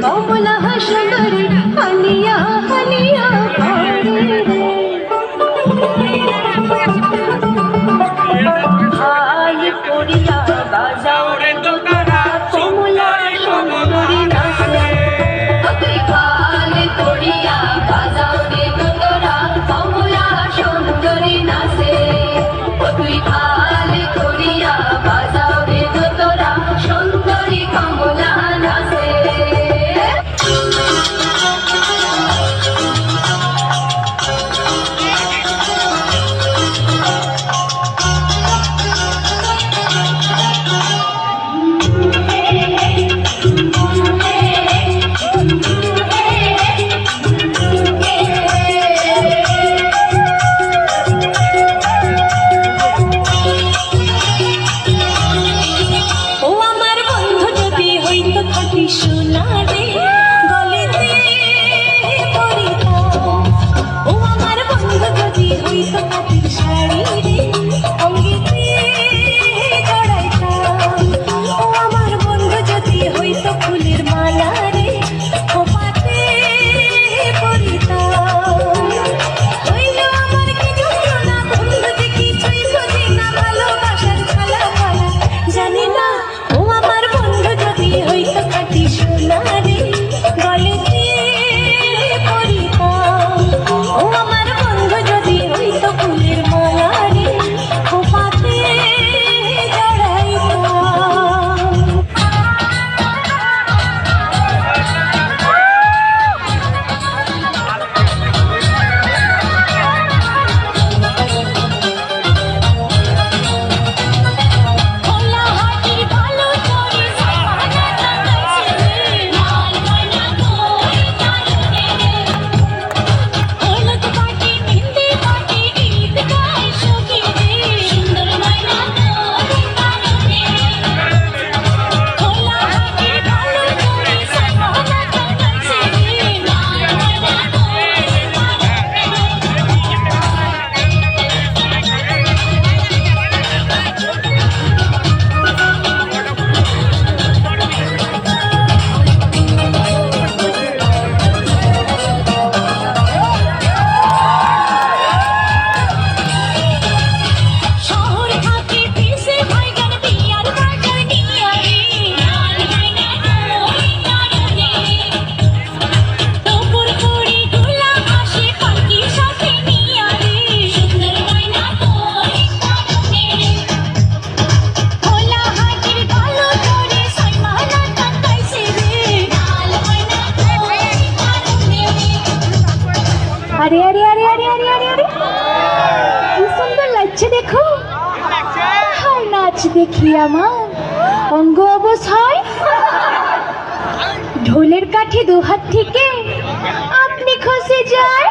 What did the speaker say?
কমলা সুন্দরী হালিয়া হালিয়া করে রে হাল করিয়া বাজাও রে তোরা কমলা সুন্দরী নাচে হাল করিয়া বাজাও রে তোরা কমলা সুন্দরী নাচে তুই হাল করিয়া বাজাও রে তোরা সুন্দরী কমলা নাচে अरे अरे अरे अरे अरे अरे अरे কি সুন্দর লাগছে দেখো হাই নাচ দেখি আমার অঙ্গ অবসায় ঢোলের কাঠি দু হাত থেকে আপনি খসে যায়